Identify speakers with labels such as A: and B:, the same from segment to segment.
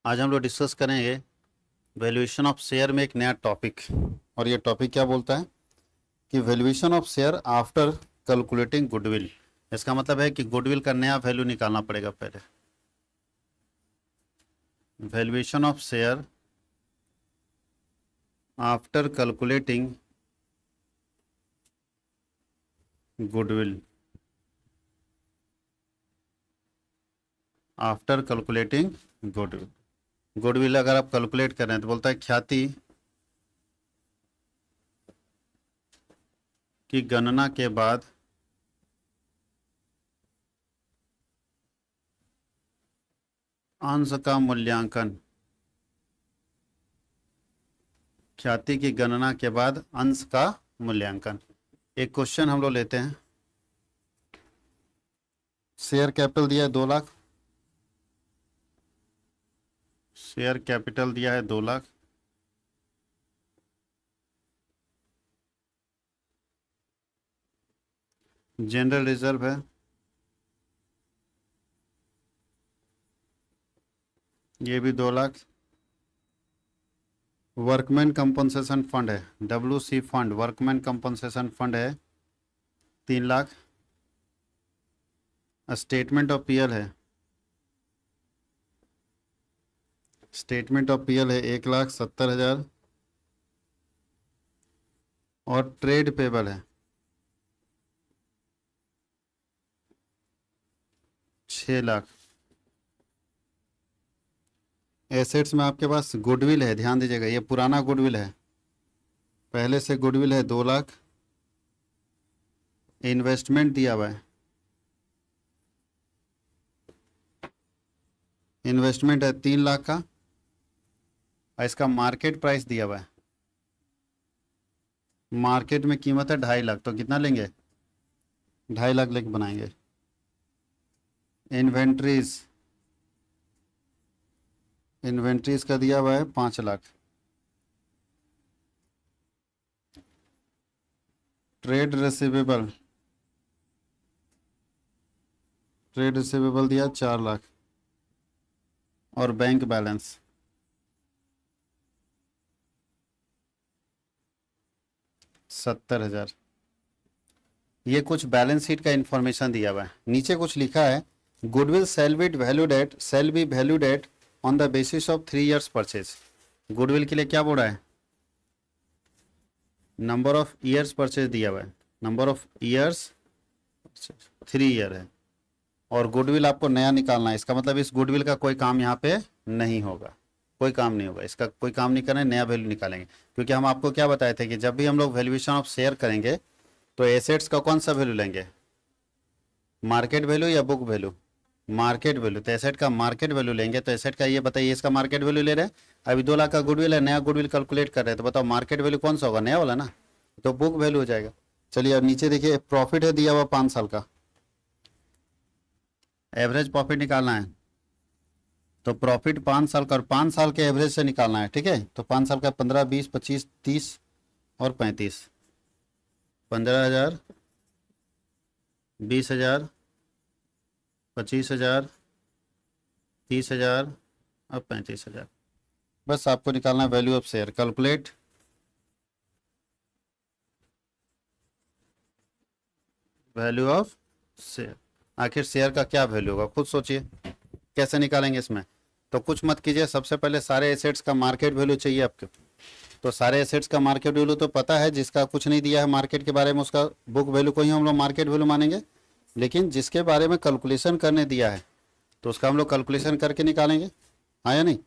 A: आज हम लोग डिस्कस करेंगे वैल्यूएशन ऑफ शेयर में एक नया टॉपिक। और ये टॉपिक क्या बोलता है कि valuation of share after calculating goodwill. इसका मतलब है कि गुडविल का नया वैल्यू निकालना पड़ेगा पहले। Valuation of share after calculating goodwill. After calculating goodwill, goodwill अगर आप कैलकुलेट कर रहे हैं तो बोलता है ख्याति की गणना के बाद अंश का मूल्यांकन। ख्याति की गणना के बाद अंश का मूल्यांकन। एक क्वेश्चन हम लोग लेते हैं। शेयर कैपिटल दिया है 2 लाख। शेयर कैपिटल दिया है 2 लाख। जनरल रिजर्व है, ये भी 2 लाख। वर्कमैन कंपनसेशन फंड है, WC fund, workman compensation fund है 3 लाख। स्टेटमेंट ऑफ पीएल है, स्टेटमेंट ऑफ पीएल है 1,70,000। और ट्रेड पेबल है 6 लाख। एसेट्स में आपके पास गुडविल है, ध्यान दीजिएगा ये पुराना गुडविल है, पहले से गुडविल है 2 लाख। इन्वेस्टमेंट दिया हुआ है, इन्वेस्टमेंट है 3 लाख का। और इसका मार्केट प्राइस दिया हुआ है, मार्केट में कीमत है 2.5 लाख। तो कितना लेंगे? 2.5 लाख लेके बनाएंगे। इन्वेंट्रीज, इन्वेंट्रीज का दिया हुआ है 5 lakh. Trade receivable, trade receivable दिया 4 लाख। और बैंक बैलेंस 70,000। ये कुछ बैलेंस शीट का इंफॉर्मेशन दिया हुआ है। नीचे कुछ लिखा है, goodwill shall be valued at on the basis of 3 years purchase. Goodwill के लिए क्या बोल रहा है? नंबर ऑफ ईयर्स परचेज दिया हुआ है, नंबर ऑफ ईयर्स 3 year है। और गुडविल आपको नया निकालना है। इसका मतलब इस गुडविल का कोई काम यहाँ पे नहीं होगा, कोई काम नहीं होगा, इसका कोई काम नहीं करना है, नया वैल्यू निकालेंगे। क्योंकि हम आपको क्या बताए थे कि जब भी हम लोग वैल्यूएशन ऑफ शेयर करेंगे तो एसेट्स का कौन सा वैल्यू लेंगे? मार्केट वैल्यू या बुक वैल्यू? Market value. तो एसेट का मार्केट वैल्यू लेंगे। तो एसेट का ये बताइए, इसका मार्केट वैल्यू ले रहे हैं। अभी 2 लाख का गुडविल है, नया गुडविल कैलकुलेट कर रहे हैं, तो बताओ मार्केट वैल्यू कौन सा होगा? नया वाला ना, तो बुक वैल्यू हो जाएगा। चलिए अब नीचे देखिए, प्रॉफिट है दिया हुआ 5 साल का, एवरेज प्रॉफिट निकालना है। तो प्रॉफिट 5 साल का और 5 साल के एवरेज से निकालना है, ठीक है। तो 5 साल का 15, 20, 25, 30 और 35। 15,000, 20,000, 25,000, 30,000 और 35,000। बस आपको निकालना है value of share. Calculate value of share. आखिर शेयर का क्या वैल्यू होगा, खुद सोचिए कैसे निकालेंगे इसमें। तो कुछ मत कीजिए, सबसे पहले सारे एसेट्स का मार्केट वैल्यू चाहिए आपके। तो सारे एसेट्स का मार्केट वैल्यू तो पता है, जिसका कुछ नहीं दिया है मार्केट के बारे में उसका बुक वैल्यू को ही हम लोग मार्केट वैल्यू मानेंगे। लेकिन जिसके बारे में कैलकुलेशन करने दिया है तो उसका हम लोग कैलकुलेशन करके निकालेंगे, हाँ या नहीं?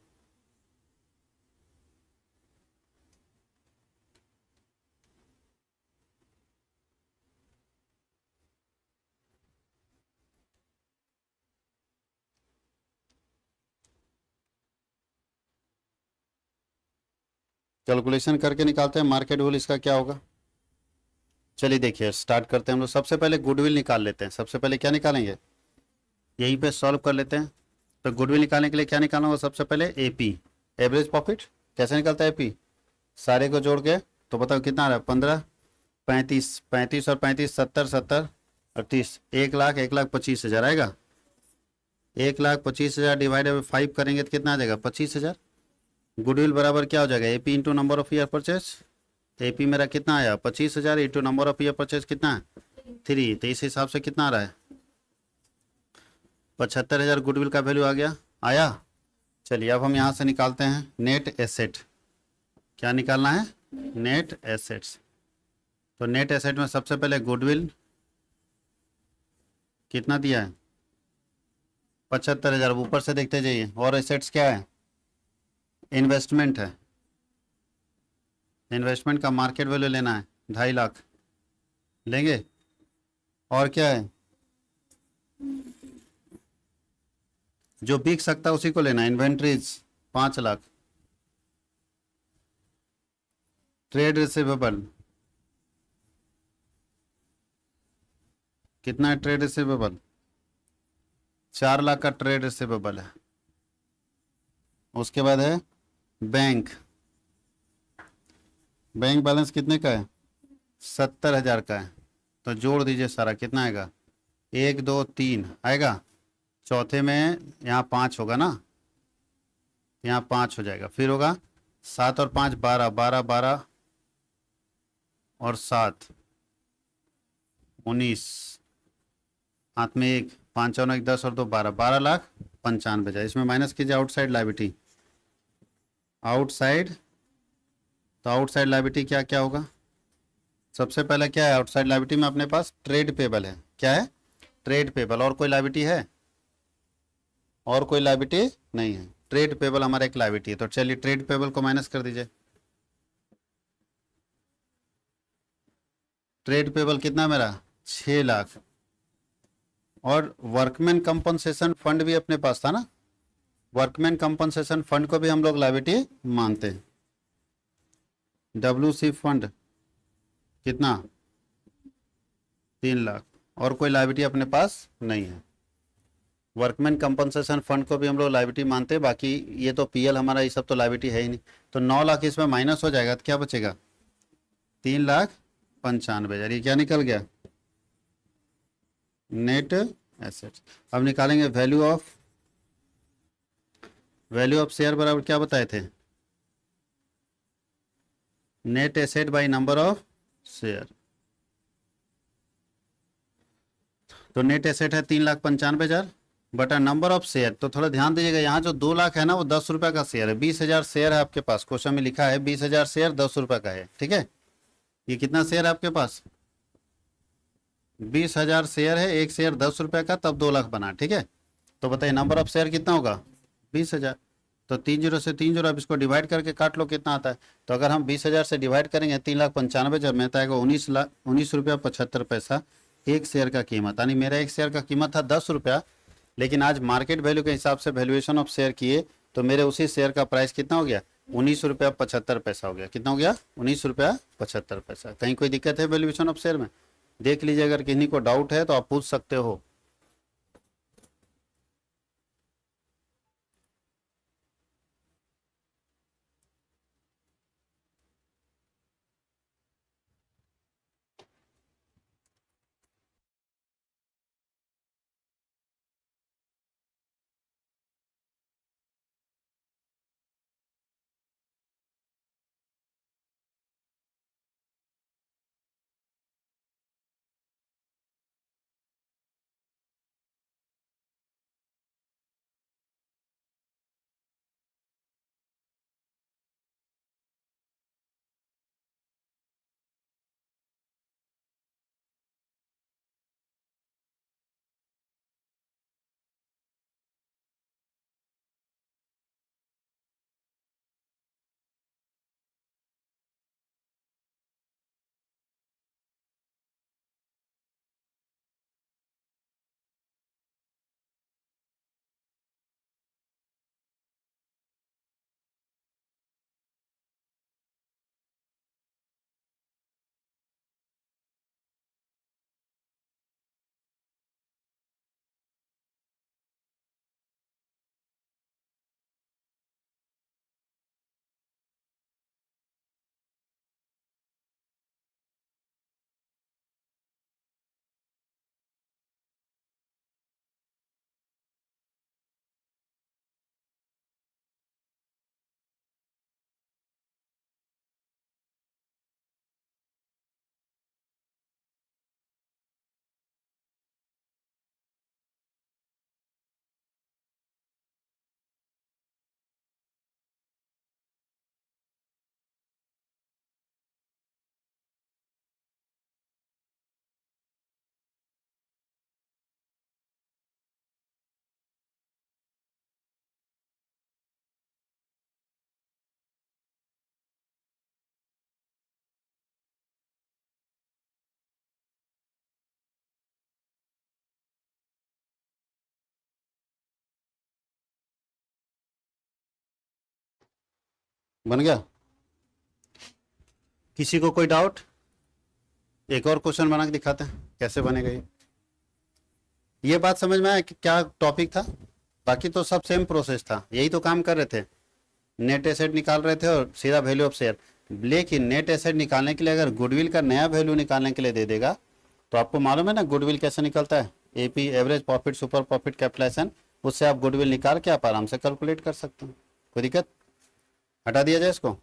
A: कैलकुलेशन करके निकालते हैं मार्केट वैल्यू, इसका क्या होगा। चलिए देखिए स्टार्ट करते हैं हम लोग। सबसे पहले गुडविल निकाल लेते हैं। सबसे पहले क्या निकालेंगे, यहीं पे सॉल्व कर लेते हैं। तो गुडविल निकालने के लिए क्या निकालना होगा? सबसे पहले एपी, एवरेज प्रॉफिट। कैसे निकलता है एपी? सारे को जोड़ के तो बताओ कितना आ रहा है? 15, 35, 35 और 35 70, 70 और 30, 1,00,000, 1,25,000 आएगा। 1,25,000 डिवाइडेड बाई 5 करेंगे तो कितना आ जाएगा? 25,000। गुडविल बराबर क्या हो जाएगा? AP into number of year purchase. AP मेरा कितना आया? 25,000 into number of year purchase कितना है? 3। तो इस हिसाब से कितना आ रहा है? 75,000 गुडविल का वैल्यू आ गया। आया। चलिए अब हम यहाँ से निकालते हैं नेट एसेट। क्या निकालना है? Net assets. तो नेट एसेट में सबसे पहले गुडविल कितना दिया है? 75,000। ऊपर से देखते जाइए। और एसेट्स क्या है? इन्वेस्टमेंट है। इन्वेस्टमेंट का मार्केट वैल्यू लेना है 2.5 लाख। लेंगे। और क्या है? जो बिक सकता है उसी को लेना है। इन्वेंट्रीज 5 लाख। ट्रेड रिसीवेबल कितना है? ट्रेड रिसीवेबल 4 लाख का ट्रेड रिसीवेबल है। उसके बाद है बैंक। बैंक बैलेंस कितने का है? 70,000 का है। तो जोड़ दीजिए सारा, कितना आएगा? 1 2 3 आएगा। चौथे में यहाँ 5 होगा ना, यहाँ 5 हो जाएगा। फिर होगा 7 और 5 12, 12 12 और 7 19। हाथ में 1, 5 और 1 10 और 2 12, 12,95,000। इसमें माइनस कीजिए आउटसाइड लायबिलिटी। आउटसाइड, तो आउटसाइड लायबिलिटी क्या क्या होगा? सबसे पहले क्या है आउटसाइड लायबिलिटी में? अपने पास ट्रेड पेबल है। क्या है? Trade payable. और कोई लायबिलिटी है? और कोई लायबिलिटी नहीं है। ट्रेड पेबल हमारा एक लायबिलिटी है। तो चलिए ट्रेड पेबल को माइनस कर दीजिए। ट्रेड पेबल कितना मेरा? 6 लाख। और वर्कमैन कंपनसेशन फंड भी अपने पास था ना। वर्कमैन कंपनसेशन फंड को भी हम लोग लायबिलिटी मानते हैं। WC फंड कितना? 3 लाख। और कोई लायबिलिटी अपने पास नहीं है। वर्कमैन कंपनसेशन फंड को भी हम लोग लायबिलिटी मानते हैं। बाकी ये तो पीएल हमारा, ये सब तो लायबिलिटी है ही नहीं। तो 9 लाख इसमें माइनस हो जाएगा तो क्या बचेगा? 3,95,000। ये क्या निकल गया? Net assets. अब निकालेंगे वैल्यू ऑफ शेयर बराबर क्या बताए थे? Net asset by number of share. तो नेट एसेट है 3,95,000 बटा नंबर ऑफ शेयर। तो थोड़ा ध्यान दीजिएगा, यहाँ जो 2 लाख है ना वो 10 रुपये का शेयर है। 20,000 शेयर है आपके पास। क्वेश्चन में लिखा है 20,000 शेयर 10 रुपये का है। ठीक है। ये कितना शेयर है आपके पास? 20,000 शेयर है। एक शेयर 10 रुपये का, तब 2 लाख बना। ठीक है। तो बताइए नंबर ऑफ शेयर कितना होगा? 20,000। तो 3 जीरो से 3 जीरो, अब इसको डिवाइड करके काट लो कितना आता है। तो अगर हम 20,000 से डिवाइड करेंगे 3,95,000 में, तो आएगा 19 रुपया 75 पैसा एक शेयर का कीमत। यानी मेरा एक शेयर का कीमत था 10 रुपया, लेकिन आज मार्केट वैल्यू के हिसाब से वैल्यूएशन ऑफ शेयर किए तो मेरे उसी शेयर का प्राइस कितना हो गया? 19 रुपया 75 पैसा हो गया। कितना हो गया? 19 रुपया 75 पैसा। कहीं कोई दिक्कत है वैल्यूएशन ऑफ शेयर में? देख लीजिए, अगर किसी को डाउट है तो आप पूछ सकते हो। बन गया? किसी को कोई डाउट? एक और क्वेश्चन बना के दिखाते हैं कैसे बनेगा ये बात समझ में आया कि क्या टॉपिक था? बाकी तो सब सेम प्रोसेस था, यही तो काम कर रहे थे, नेट एसेट निकाल रहे थे और सीधा वैल्यू ऑफ शेयर। लेकिन नेट एसेट निकालने के लिए अगर गुडविल का नया वैल्यू निकालने के लिए दे देगा तो आपको मालूम है ना गुडविल कैसे निकलता है, AP average profit super profit capitalisation, उससे आप गुडविल निकाल के आप आराम से कैलकुलेट कर सकते हैं। कोई दिक्कत? हटा दिया जाए इसको?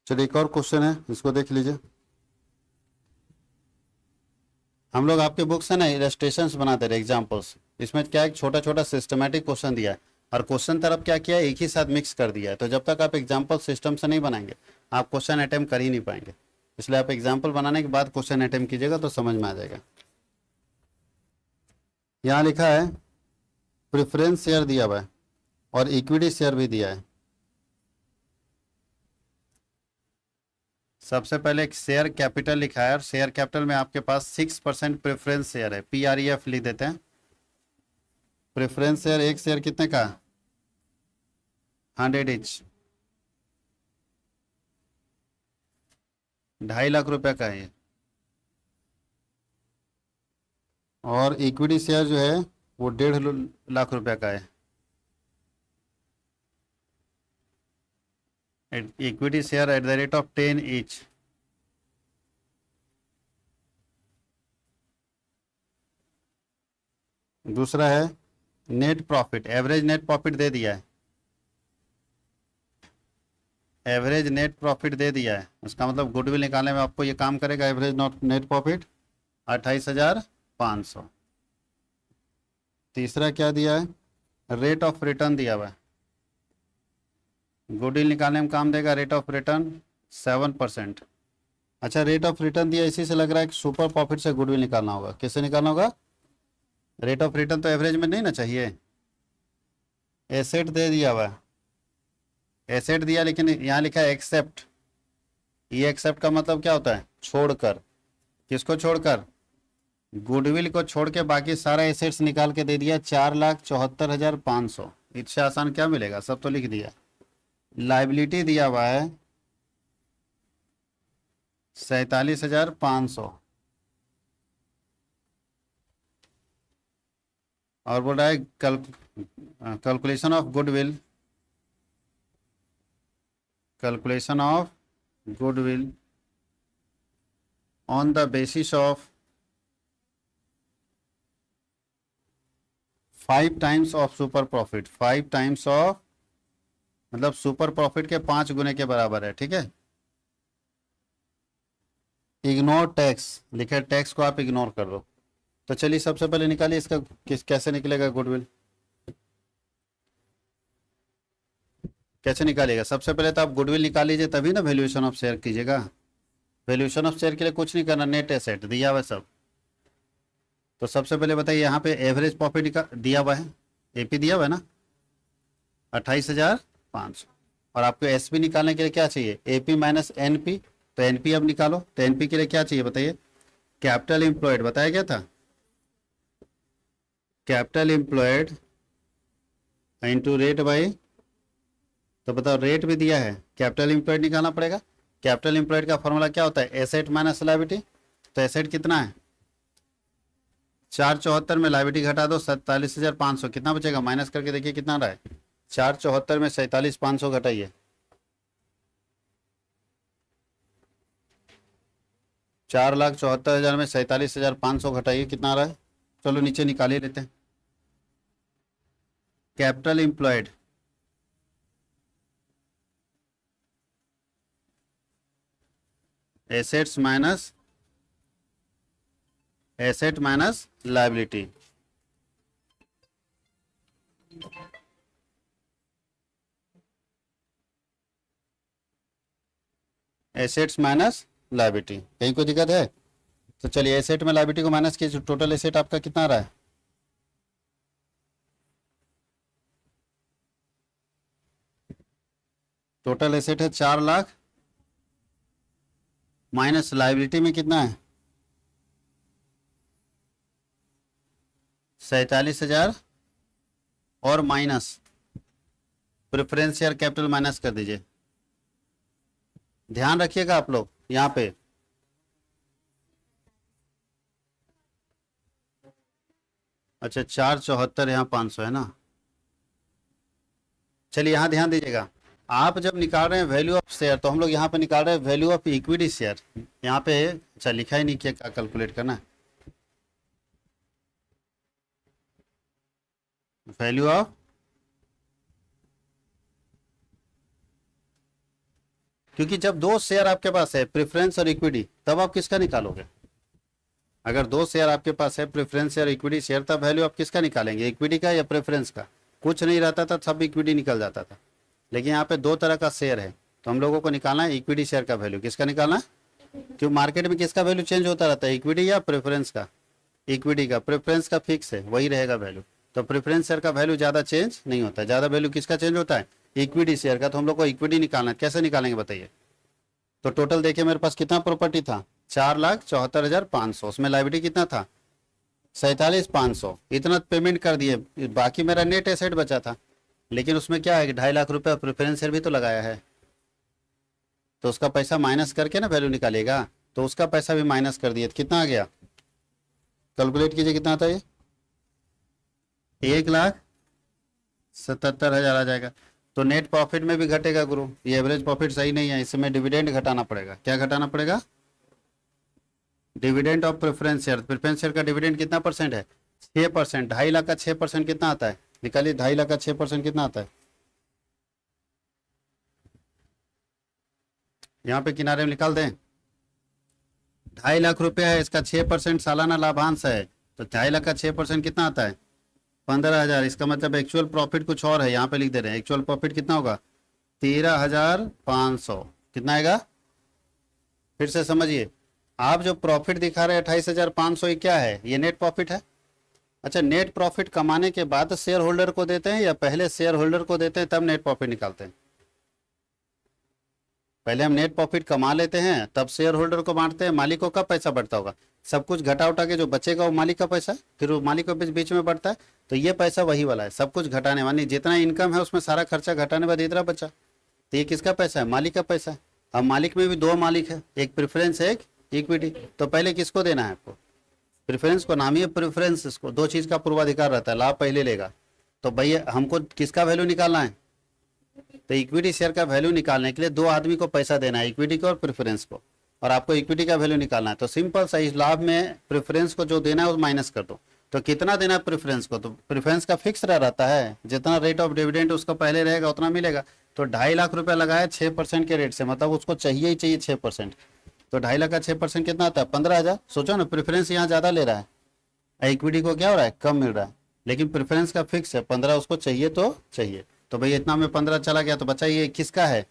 A: चलिए एक और क्वेश्चन है, इसको देख लीजिए। हम लोग आपके बुक से ना इलस्ट्रेशंस बनाते रहे, एग्जाम्पल्स। इसमें क्या एक छोटा छोटा सिस्टमेटिक क्वेश्चन दिया है और क्वेश्चन तरफ क्या किया है, एक ही साथ मिक्स कर दिया है। तो जब तक आप एग्जाम्पल सिस्टम से नहीं बनाएंगे आप क्वेश्चन अटेम्प्ट कर ही नहीं पाएंगे। इसलिए आप एग्जाम्पल बनाने के बाद क्वेश्चन अटेम्प्ट कीजिएगा तो समझ में आ जाएगा। यहाँ लिखा है प्रेफरेंस शेयर दिया हुआ है और इक्विटी शेयर भी दिया है। सबसे पहले एक शेयर कैपिटल लिखा है और शेयर कैपिटल में आपके पास 6% प्रेफरेंस शेयर है, PREF लिख देते हैं। प्रेफरेंस शेयर, एक शेयर कितने का? 100 इंच, 2.5 लाख रुपए का है ये। और इक्विटी शेयर जो है वो 1.5 लाख रुपए का है। Equity share at the rate of 10 each. दूसरा है net profit, average net profit दे दिया है, एवरेज नेट प्रॉफिट दे दिया है। उसका मतलब गुडविल निकालने में आपको ये काम करेगा। Average net profit 28,500। तीसरा क्या दिया है? रेट ऑफ रिटर्न दिया हुआ है, गुडविल निकालने में काम देगा। Rate of return 7%। अच्छा, रेट ऑफ रिटर्न दिया, इसी से लग रहा है कि सुपर प्रॉफिट से गुडविल निकालना होगा। कैसे निकालना होगा? रेट ऑफ रिटर्न तो एवरेज में नहीं ना चाहिए। एसेट दे दिया हुआ है, एसेट दिया, लेकिन यहाँ लिखा है एक्सेप्ट। ये एक्सेप्ट का मतलब क्या होता है? छोड़कर। किसको छोड़कर? गुडविल को छोड़ के बाकी सारा एसेट्स निकाल के दे दिया 4,74,500। इससे आसान क्या मिलेगा? सब तो लिख दिया। लाइबिलिटी दिया हुआ है 47,500 और बोल रहा है calculation of goodwill, calculation of goodwill on the basis of 5 times of super profit. 5 times of मतलब सुपर प्रॉफिट के 5 गुने के बराबर है, ठीक है। इग्नोर टैक्स लिखा है, टैक्स को आप इग्नोर कर दो। तो चलिए सबसे पहले निकालिए इसका कैसे निकलेगा गुडविल, कैसे निकालिएगा? सबसे पहले तो आप गुडविल निकाल लीजिए, तभी ना वैल्यूएशन ऑफ शेयर कीजिएगा। वैल्यूएशन ऑफ शेयर के लिए कुछ नहीं करना, नेट एसेट दिया हुआ सब। तो सबसे पहले बताइए, यहाँ पे एवरेज प्रॉफिट दिया हुआ है, एपी दिया हुआ है ना 28,500। और आपको एसपी निकालने के लिए क्या चाहिए? AP minus NP. तो एनपी अब निकालो। तो एनपी के लिए क्या चाहिए बताइए? कैपिटल एम्प्लॉयड बताया गया था, capital employed into rate by. तो बताओ रेट भी दिया है, कैपिटल एम्प्लॉयड निकालना पड़ेगा। कैपिटल एम्प्लॉयड का फॉर्मूला क्या होता है? Asset minus liability. तो एसेट कितना है? 474 में लायबिलिटी घटा दो 47,500, कितना बचेगा? माइनस करके देखिए कितना रहा है। 474 में 47,500 घटाइए, 4,74,000 में 47,500 घटाइए, कितना रहा है? चलो नीचे निकाल ही लेते हैं। Capital employed assets minus asset minus liability. Assets minus liability, कहीं कोई दिक्कत है? तो चलिए एसेट में लायबिलिटी को माइनस कीजिए, टोटल एसेट आपका कितना आ रहा है? टोटल एसेट है 4 लाख, माइनस लायबिलिटी में कितना है? 47,000, और minus preference share capital minus कर दीजिए। ध्यान रखिएगा आप लोग यहाँ पे, अच्छा 474 यहाँ 500 है ना। चलिए यहाँ ध्यान दीजिएगा, आप जब निकाल रहे हैं वैल्यू ऑफ शेयर तो हम लोग यहाँ पे निकाल रहे हैं वैल्यू ऑफ इक्विटी शेयर। यहाँ पे अच्छा लिखा ही नहीं किया, क्या कैलकुलेट करना है? वैल्यू ऑफ, क्योंकि जब दो शेयर आपके पास है प्रेफरेंस और इक्विटी, तब आप किसका निकालोगे? अगर दो शेयर आपके पास है प्रेफरेंस और इक्विटी शेयर, तब वैल्यू आप किसका निकालेंगे? इक्विटी का या प्रेफरेंस का? कुछ नहीं रहता था, सब इक्विटी निकल जाता था। लेकिन यहाँ पे दो तरह का शेयर है, तो हम लोगों को निकालना है इक्विटी शेयर का वैल्यू। किसका निकालना है? क्यों मार्केट में किसका वैल्यू चेंज होता रहता है, इक्विटी या प्रेफरेंस का? इक्विटी का। प्रेफरेंस का फिक्स है, वही रहेगा वैल्यू। तो प्रेफरेंस शेयर का वैल्यू ज़्यादा चेंज नहीं होता है, ज़्यादा वैल्यू किसका चेंज होता है? इक्विटी शेयर का। तो हम लोग को इक्विटी निकालना है, कैसे निकालेंगे बताइए? तो टोटल देखिए मेरे पास कितना प्रॉपर्टी था, 4,74,500, उसमें लायबिलिटी कितना था? 47,500। इतना पेमेंट कर दिए, बाकी मेरा नेट एसेट बचा था। लेकिन उसमें क्या है कि 2.5 लाख रुपया प्रेफरेंस शेयर भी तो लगाया है, तो उसका पैसा माइनस करके ना वैल्यू निकालेगा। तो उसका पैसा भी माइनस कर दिए, तो कितना आ गया? कैलकुलेट कीजिए कितना आता है ये? 1,77,000 आ जाएगा। तो नेट प्रॉफिट में भी घटेगा गुरु, ये एवरेज प्रॉफिट सही नहीं है, इसमें डिविडेंड घटाना पड़ेगा। क्या घटाना पड़ेगा? Dividend of preference share. Preference share का डिविडेंड कितना परसेंट है? 6%। 2.5 लाख का 6% कितना आता है? निकालिए, 2.5 लाख का 6% कितना आता है? यहाँ पे किनारे में निकाल दें, 2.5 लाख रुपया है, इसका 6% सालाना लाभांश है, तो 2.5 लाख का 6% कितना आता है? 15,000। इसका मतलब एक्चुअल प्रॉफिट कुछ और है, यहाँ पे लिख दे रहे हैं। एक्चुअल प्रॉफिट कितना होगा? 13,500। कितना आएगा? फिर से समझिए, आप जो प्रॉफिट दिखा रहे हैं 28,500, ये क्या है? ये नेट प्रॉफिट है। अच्छा, नेट प्रॉफिट कमाने के बाद शेयर होल्डर को देते हैं या पहले शेयर होल्डर को देते हैं तब नेट प्रॉफिट निकालते हैं? पहले हम नेट प्रॉफिट कमा लेते हैं, तब शेयर होल्डर को बांटते हैं। मालिक को कब पैसा बढ़ता होगा? सब कुछ घटा उठा के जो बचेगा वो मालिक का पैसा, फिर वो मालिक को बीच में बढ़ता है। तो ये पैसा वही वाला है, सब कुछ घटाने वाली, जितना इनकम है उसमें सारा खर्चा घटाने बाद इतना बचा, तो ये किसका पैसा है? मालिक का पैसा है। अब मालिक में भी दो मालिक है, एक प्रेफरेंस है, एक इक्विटी। तो पहले किसको देना है आपको? प्रेफरेंस को। नाम ही है प्रेफरेंस, इसको दो चीज का पूर्वाधिकार रहता है, लाभ पहले लेगा। तो भैया हमको किसका वैल्यू निकालना है? तो इक्विटी शेयर का वैल्यू निकालने के लिए दो आदमी को पैसा देना है, इक्विटी को और प्रेफरेंस को, और आपको इक्विटी का वैल्यू निकालना है। तो सिंपल सा, इस लाभ में प्रेफरेंस को जो देना है वो माइनस कर दो। तो कितना देना है प्रेफरेंस को? तो प्रेफरेंस का फिक्स रहता है, जितना रेट ऑफ डिविडेंड उसका पहले रहेगा उतना मिलेगा। तो 2.5 लाख रुपया लगाया 6% के रेट से, मतलब उसको चाहिए ही चाहिए 6%। तो 2.5 लाख का 6% कितना आता है? 15,000। सोचो ना, प्रेफरेंस यहाँ ज़्यादा ले रहा है, इक्विटी को क्या हो रहा है? कम मिल रहा है। लेकिन प्रेफरेंस का फिक्स है 15, उसको चाहिए तो चाहिए। तो भाई इतना में 15 चला गया, तो बचा ये किसका है?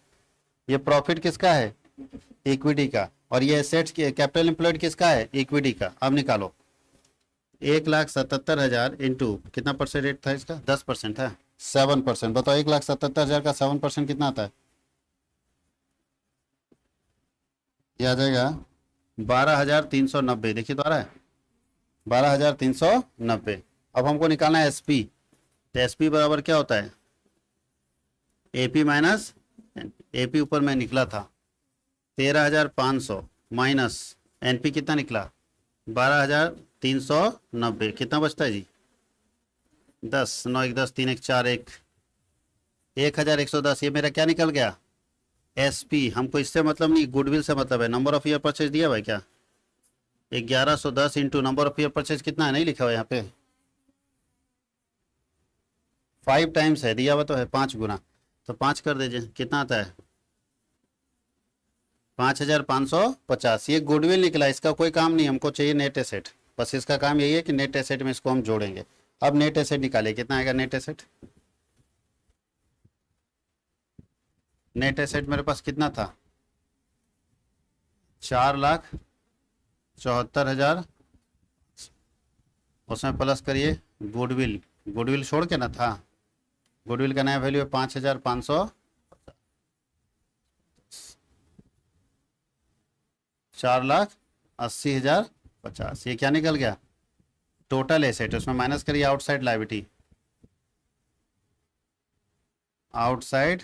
A: ये प्रॉफिट किसका है? इक्विटी का। और ये एसेट्स कैपिटल एम्प्लॉयड किसका है? इक्विटी का। अब निकालो, 1,77,000 इंटू कितना परसेंट रेट था इसका? 10% था, 7%। बताओ 1,77,000 का 7% कितना आता है? ये आ जाएगा 12,390। देखिए तो आ रहा है 12,390। अब हमको निकालना है एसपी। तो एसपी बराबर क्या होता है? एपी माइनस एपी, ऊपर में निकला था 13,500 माइनस एनपी कितना निकला? 12,390। कितना बचता है जी? 10, 9, 1, 10, 3, 1, 4, 1, 1,110। ये मेरा क्या निकल गया? एसपी। हमको इससे मतलब नहीं, गुडविल से मतलब है। नंबर ऑफ ईयर परचेज दिया भाई क्या? 1110 into number of year purchase कितना है? नहीं लिखा हुआ यहाँ पे, 5 टाइम्स है, दिया हुआ तो है 5 गुना। तो 5 कर दीजिए, कितना आता है? 5,550, ये गुडविल निकला, इसका कोई काम नहीं, हमको चाहिए नेट एसेट, बस इसका काम यही है कि नेट एसेट में इसको हम जोड़ेंगे। अब नेट एसेट निकाले, कितना आएगा नेट एसेट? नेट एसेट मेरे पास कितना था, 4,74,000, उसमें प्लस करिए गुडविल, गुडविल छोड़ के ना था, गुडविल का नया वैल्यू है 5,500, 4,80,050, ये क्या निकल गया टोटल एसेट। उसमें माइनस करिए आउटसाइड लायबिलिटी, आउटसाइड,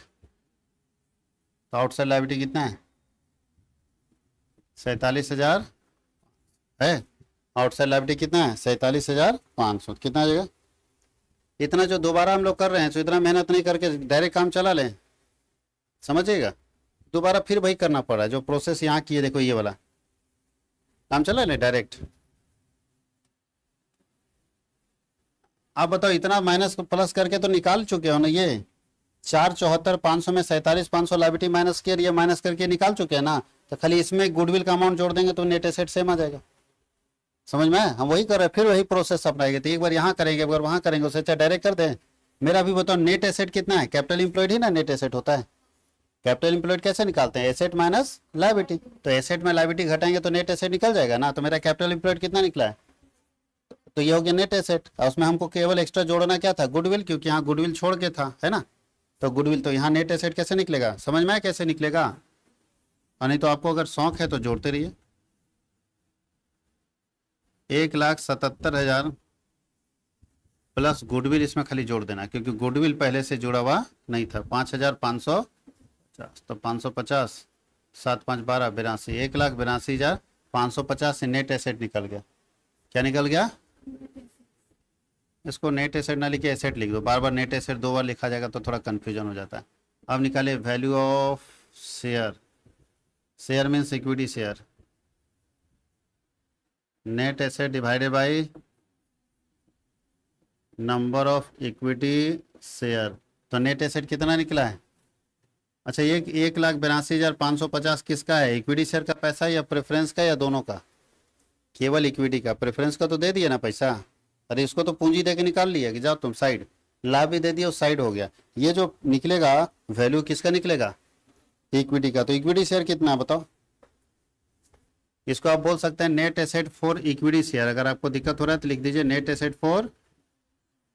A: तो आउटसाइड लायबिलिटी कितना है, 47,000 है, आउटसाइड लायबिलिटी कितना है 47,500, कितना आ जाएगा? इतना जो दोबारा हम लोग कर रहे हैं, तो इतना मेहनत नहीं करके डायरेक्ट काम चला लें, समझिएगा, दोबारा फिर वही करना पड़ रहा है जो प्रोसेस यहाँ किए, देखो ये वाला काम चला लें डायरेक्ट। आप बताओ, इतना माइनस प्लस करके तो निकाल चुके हो ना, ये 4,74,500 में 47,500 लायबिलिटी माइनस किया, ये माइनस करके निकाल चुके हैं ना, तो खाली इसमें गुडविल का अमाउंट जोड़ देंगे तो नेट एसेट सेम आ जाएगा। समझ में? हम वही कर रहे हैं, फिर वही प्रोसेस अपनाएंगे, तो एक बार यहाँ करेंगे, एक बार वहाँ करेंगे, उससे अच्छा डायरेक्ट कर दें। मेरा भी बताओ, नेट एसेट कितना है, कैपिटल इंप्लॉयड ही ना नेट एसेट होता है। कैपिटल इंप्लॉयड कैसे निकालते हैं, एसेट माइनस लायबिलिटी, तो एसेट में लायबिलिटी घटाएंगे तो नेट एसेट निकल जाएगा ना। तो मेरा कैपिटल इंप्लॉयड कितना निकला है, तो ये हो गया नेट एसेट। और उसमें हमको केवल एक्स्ट्रा जोड़ना क्या था, गुडविल, क्योंकि यहाँ गुडविल छोड़ के था, है ना, तो गुडविल, तो यहाँ नेट एसेट कैसे निकलेगा, समझ में आया कैसे निकलेगा? और नहीं तो आपको अगर शौक है तो जोड़ते रहिए। 1,77,000 प्लस गुडविल, इसमें खाली जोड़ देना, क्योंकि गुडविल पहले से जुड़ा हुआ नहीं था। 5,550, तो 550, 7 5 12 82, 1,82,550 से नेट एसेट निकल गया। क्या निकल गया? इसको नेट एसेट ना लिखे एसेट लिख दो, बार बार नेट एसेट दो बार लिखा जाएगा तो थोड़ा कन्फ्यूजन हो जाता है। अब निकाले value of share, share means equity share, net asset divided by number of equity share, तो नेट एसेट कितना निकला है? अच्छा, ये 1,82,550 किसका है, इक्विटी शेयर का पैसा या प्रेफरेंस का या दोनों का? केवल इक्विटी का, प्रेफरेंस का तो दे दिया ना पैसा, अरे इसको तो पूंजी दे के निकाल लिया कि जाओ तुम साइड, लाभ भी दे दिया, उस साइड हो गया। ये जो निकलेगा वैल्यू किसका निकलेगा, इक्विटी का। तो इक्विटी शेयर कितना है बताओ? इसको आप बोल सकते हैं net asset for equity share. अगर आपको दिक्कत हो रहा है तो लिख दीजिए net asset for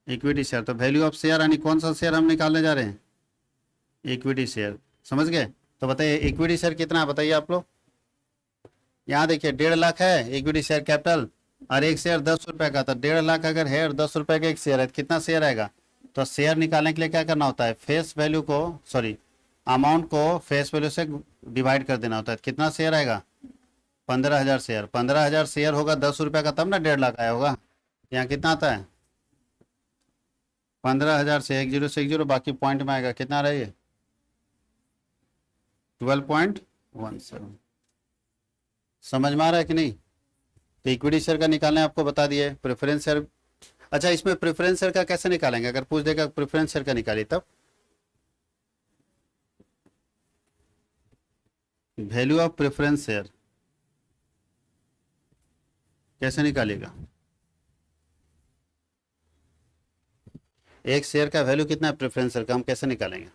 A: equity share. तो वैल्यू ऑफ शेयर यानी कौन सा शेयर हम निकालने जा रहे हैं, इक्विटी शेयर, समझ गए? तो बताइए इक्विटी शेयर कितना है, बताइए आप लोग। यहाँ देखिए 1.5 लाख है इक्विटी शेयर कैपिटल, और एक शेयर 10 रुपए का, तो 1.5 लाख अगर है और 10 रुपए का एक शेयर है, तो कितना शेयर आएगा? तो शेयर निकालने के लिए क्या करना होता है, फेस वैल्यू को, सॉरी अमाउंट को फेस वैल्यू से डिवाइड कर देना होता है। कितना शेयर आएगा? 15,000 शेयर। 15,000 शेयर होगा 10 रुपए का, तब ना 1.5 लाख आया होगा। यहाँ कितना आता है? 15,000 से 1 0 से 1 0, बाकी पॉइंट में आएगा, कितना रहा ये 12.17। समझ में आ रहा है कि नहीं? तो इक्विटी शेयर का निकालने आपको बता दिए, प्रेफरेंस शेयर। अच्छा, इसमें प्रेफरेंस शेयर का कैसे निकालेंगे, अगर पूछ देगा प्रेफरेंस शेयर का निकालिए, तब वैल्यू ऑफ प्रेफरेंस शेयर कैसे निकालेगा? एक शेयर का वैल्यू कितना है प्रेफरेंस शेयर का, हम कैसे निकालेंगे?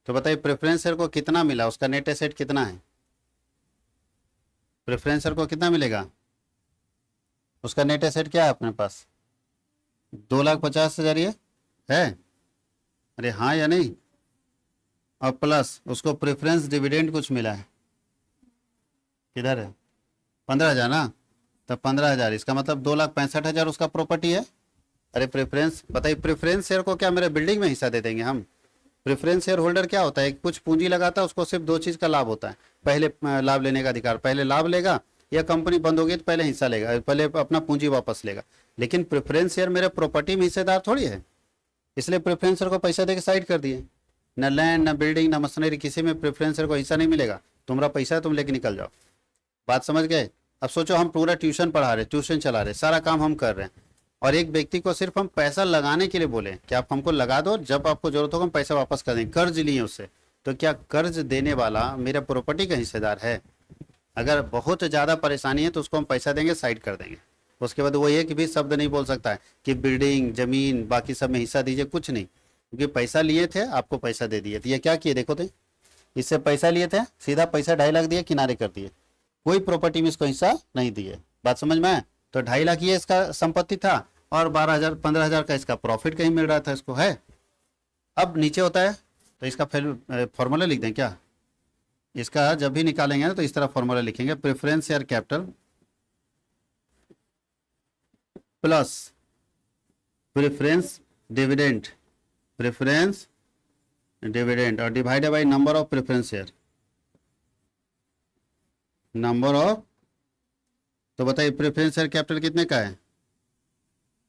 A: तो बताइए प्रेफरेंस शेयर को कितना मिला, उसका नेट एसेट कितना है? प्रेफरेंस शेयर को कितना मिलेगा, उसका नेट एसेट क्या है अपने पास? 2,50,000 ये है, अरे हाँ या नहीं? और प्लस उसको प्रेफरेंस डिविडेंड कुछ मिला है, किधर है? 15,000 ना, तो 15,000, इसका मतलब 2,65,000 उसका प्रॉपर्टी है। अरे प्रेफरेंस, बताइए प्रेफरेंस शेयर को क्या मेरे बिल्डिंग में हिस्सा दे देंगे हम? प्रेफरेंस शेयर होल्डर क्या होता है, कुछ पूंजी लगाता है, उसको सिर्फ 2 चीज़ का लाभ होता है। पहले लाभ लेने का अधिकार, पहले लाभ लेगा, या कंपनी बंद होगी तो पहले हिस्सा लेगा, पहले अपना पूंजी वापस लेगा। लेकिन प्रेफरेंस शेयर मेरे प्रॉपर्टी में हिस्सेदार थोड़ी है, इसलिए प्रेफरेंस शेयर को पैसा दे के साइड कर दिए। न लैंड, न बिल्डिंग, न मशीनरी, किसी में प्रेफरेंस शेयर को हिस्सा नहीं मिलेगा। तुम्हारा पैसा है, तुम लेके निकल जाओ। बात समझ गए? अब सोचो हम पूरा ट्यूशन पढ़ा रहे, ट्यूशन चला रहे, सारा काम हम कर रहे हैं, और एक व्यक्ति को सिर्फ हम पैसा लगाने के लिए बोले कि आप हमको लगा दो, जब आपको जरूरत होगा हम पैसा वापस कर देंगे, कर्ज लिए उससे, तो क्या कर्ज देने वाला मेरा प्रॉपर्टी का हिस्सेदार है? अगर बहुत ज़्यादा परेशानी है तो उसको हम पैसा देंगे, साइड कर देंगे। उसके बाद वो ये कि भी शब्द नहीं बोल सकता है कि बिल्डिंग, जमीन, बाकी सब में हिस्सा दीजिए, कुछ नहीं, क्योंकि पैसा लिए थे, आपको पैसा दे दिए। तो ये क्या किए देखो तो, इससे पैसा लिए थे, सीधा पैसा 2.5 लाख दिए, किनारे कर दिए, कोई प्रॉपर्टी में इसको हिस्सा नहीं दिए। बात समझ में आए? तो 2.5 लाख ये इसका संपत्ति था और 12,000 15,000 का इसका प्रॉफिट कहीं मिल रहा था इसको, है। अब नीचे होता है तो इसका फॉर्मूला लिख दें क्या? इसका जब भी निकालेंगे ना तो इस तरह फॉर्मूला लिखेंगे, preference share capital plus preference dividend, preference dividend और divided by number of preference share, number of. तो बताइए प्रेफरेंस शेयर कैपिटल कितने का है?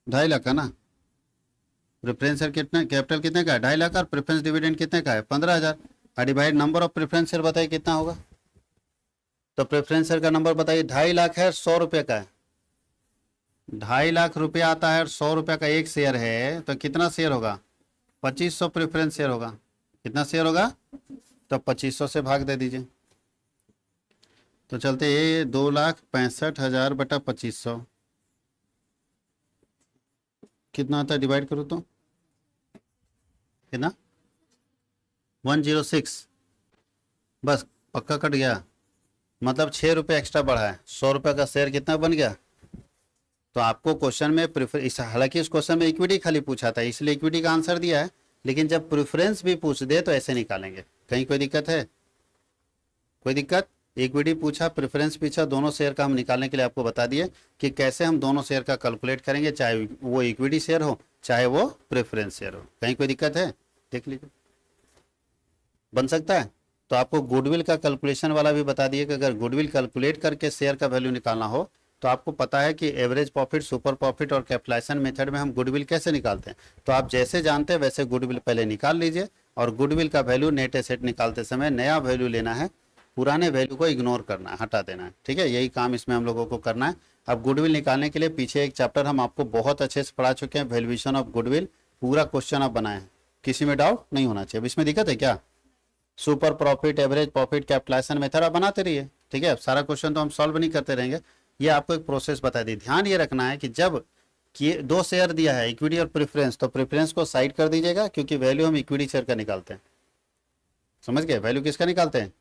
A: 2.5 लाख का ना। प्रेफरेंस शेयर कितने, कैपिटल कितने का है? 2.5 लाख। और प्रेफरेंस डिविडेंड कितने का है? 15,000। और divide number of preference share बताइए कितना होगा? तो प्रेफरेंस शेयर का नंबर बताइए, 2.5 लाख है, 100 रुपये का है। 2.5 लाख रुपया आता है और 100 रुपये का एक शेयर है, तो कितना शेयर होगा? 2500 प्रेफरेंस शेयर होगा। कितना शेयर होगा? तो 2500 से भाग दे दीजिए। तो चलते ये 2,65,000 बटा 2500 कितना आता है? डिवाइड करो तो कितना? 106। बस पक्का कट गया, मतलब 6 रुपये एक्स्ट्रा बढ़ा है। 100 रुपये का शेयर कितना बन गया? तो आपको क्वेश्चन में हालांकि इस क्वेश्चन में इक्विटी खाली पूछा था, इसलिए इक्विटी का आंसर दिया है, लेकिन जब प्रेफरेंस भी पूछ दे तो ऐसे निकालेंगे। कहीं कोई दिक्कत है? कोई दिक्कत? इक्विटी पूछा, प्रेफरेंस पूछा, दोनों शेयर का हम निकालने के लिए आपको बता दिए कि कैसे हम दोनों शेयर का कैलकुलेट करेंगे, चाहे वो इक्विटी शेयर हो चाहे वो प्रेफरेंस शेयर हो। कहीं कोई दिक्कत है? देख लीजिए, बन सकता है। तो आपको गुडविल का कैलकुलेशन वाला भी बता दिए कि अगर गुडविल कैलकुलेट करके शेयर का वैल्यू निकालना हो तो आपको पता है कि एवरेज प्रॉफिट, सुपर प्रॉफिट और कैपिटलाइजेशन मेथड में हम गुडविल कैसे निकालते हैं। तो आप जैसे जानते हैं वैसे गुडविल पहले निकाल लीजिए, और गुडविल का वैल्यू नेट एसेट निकालते समय नया वैल्यू लेना है, पुराने वैल्यू को इग्नोर करना है, हटा देना है। ठीक है, यही काम इसमें हम लोगों को करना है। अब गुडविल निकालने के लिए पीछे एक चैप्टर हम आपको बहुत अच्छे से पढ़ा चुके हैं, वैल्यूएशन ऑफ गुडविल, पूरा क्वेश्चन आप बनाए हैं, किसी में डाउट नहीं होना चाहिए। अब इसमें दिक्कत है क्या? Super profit, average profit, capitalisation method आप बनाते रहिए। ठीक है, सारा क्वेश्चन तो हम सॉल्व नहीं करते रहेंगे, ये आपको एक प्रोसेस बता दी। ध्यान ये रखना है कि जब कि 2 शेयर दिया है, इक्विटी और प्रेफरेंस, तो प्रेफरेंस को साइड कर दीजिएगा, क्योंकि वैल्यू हम इक्विटी शेयर का निकालते हैं। समझ गए? वैल्यू किसका निकालते हैं?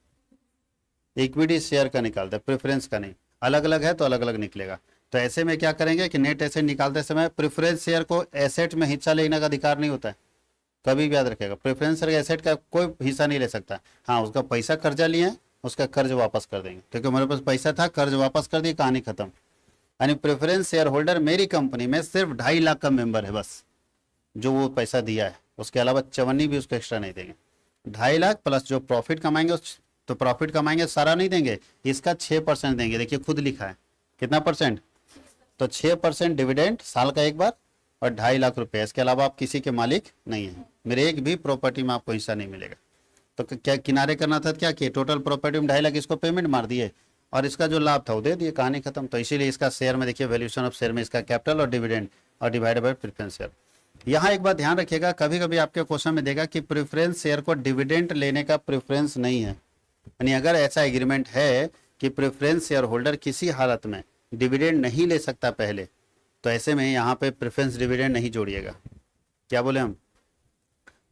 A: इक्विटी शेयर का निकालते हैं, प्रेफरेंस का नहीं। अलग अलग है तो अलग अलग निकलेगा। तो ऐसे में क्या करेंगे कि नेट एसेट निकालते समय प्रेफरेंस शेयर को एसेट में हिस्सा लेने का अधिकार नहीं होता है, कभी भी याद रखेगा। प्रेफरेंस शेयर एसेट का कोई हिस्सा नहीं ले सकता। हाँ, उसका पैसा कर्जा लिए, उसका कर्ज वापस कर देंगे, क्योंकि हमारे पास पैसा था, कर्ज वापस कर दिए, कहानी खत्म। यानी प्रेफरेंस शेयर होल्डर मेरी कंपनी में सिर्फ 2.5 लाख का मेंबर है बस, जो वो पैसा दिया है, उसके अलावा चवन्नी भी उसको एक्स्ट्रा नहीं देंगे। 2.5 लाख प्लस जो प्रॉफिट कमाएंगे उस, तो प्रॉफिट कमाएंगे सारा नहीं देंगे, इसका 6% देंगे। देखिए खुद लिखा है कितना परसेंट, तो 6% डिविडेंड साल का एक बार, और 2.5 लाख रुपए। इसके अलावा आप किसी के मालिक नहीं है, मेरे एक भी प्रॉपर्टी में आपको हिस्सा नहीं मिलेगा। तो क्या किनारे करना था, क्या किए, टोटल प्रॉपर्टी में 2.5 लाख इसको पेमेंट मार दिए, और इसका जो लाभ था वो दे दिए, कहानी खत्म। तो इसीलिए इसका शेयर में देखिए वैल्यूएशन ऑफ शेयर में इसका कैपिटल और डिविडेंड और डिवाइडेड बाय प्रेफरेंस शेयर। यहाँ एक बात ध्यान रखिएगा, कभी कभी आपके क्वेश्चन में देगा कि प्रेफरेंस शेयर को डिविडेंड लेने का प्रेफरेंस नहीं है। यानी अगर ऐसा एग्रीमेंट है कि प्रेफरेंस शेयर होल्डर किसी हालत में डिविडेंड नहीं ले सकता पहले, तो ऐसे में यहाँ पे प्रेफरेंस डिविडेंड नहीं जोड़िएगा। क्या बोले हम?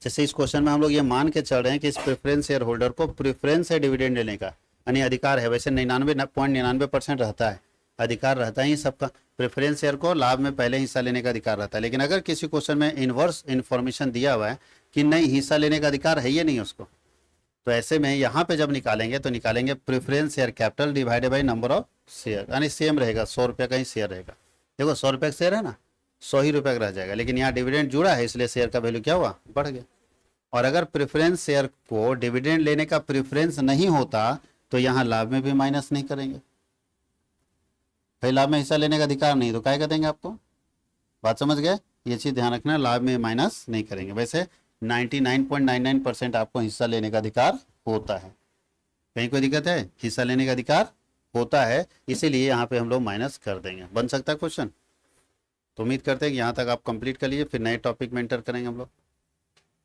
A: जैसे इस क्वेश्चन में हम लोग ये मान के चल रहे हैं कि इस प्रेफरेंस शेयर होल्डर को प्रेफरेंस है डिविडेंड लेने का, यानी अधिकार है। वैसे 99.99% रहता है, अधिकार रहता ही सबका। प्रेफरेंस शेयर को लाभ में पहले हिस्सा लेने का अधिकार रहता है, लेकिन अगर किसी क्वेश्चन में इनवर्स इन्फॉर्मेशन दिया हुआ है कि नहीं, हिस्सा लेने का अधिकार है ये नहीं उसको, तो ऐसे में यहाँ पे जब निकालेंगे तो निकालेंगे preference share capital divided by number of share, यानी सेम रहेगा, 100 रुपये का ही शेयर रहेगा। देखो 100 रुपये का शेयर है ना, 100 ही रुपये का रह जाएगा, लेकिन यहाँ डिविडेंड जुड़ा है इसलिए शेयर का वैल्यू क्या हुआ, बढ़ गया। और अगर प्रेफरेंस शेयर को डिविडेंड लेने का प्रेफरेंस नहीं होता तो यहाँ लाभ में भी माइनस नहीं करेंगे। भाई लाभ में हिस्सा लेने का अधिकार नहीं तो क्या कर देंगे आपको, बात समझ गए? ये चीज़ ध्यान रखना, लाभ में माइनस नहीं करेंगे। वैसे 99.99% आपको हिस्सा लेने का अधिकार होता है, कहीं कोई दिक्कत है? हिस्सा लेने का अधिकार होता है, इसीलिए यहाँ पे हम लोग माइनस कर देंगे। बन सकता है क्वेश्चन? तो उम्मीद करते हैं कि यहाँ तक आप कंप्लीट कर लीजिए, फिर नए टॉपिक में एंटर करेंगे हम लोग।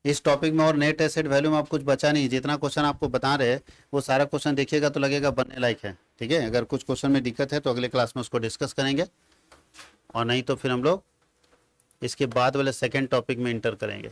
A: इस टॉपिक में और नेट एसेट वैल्यू में आप कुछ बचा नहीं, जितना क्वेश्चन आपको बता रहे हैं वो सारा क्वेश्चन देखिएगा तो लगेगा बनने लायक है। ठीक है, अगर कुछ क्वेश्चन में दिक्कत है तो अगले क्लास में उसको डिस्कस करेंगे, और नहीं तो फिर हम लोग इसके बाद वाले सेकेंड टॉपिक में इंटर करेंगे।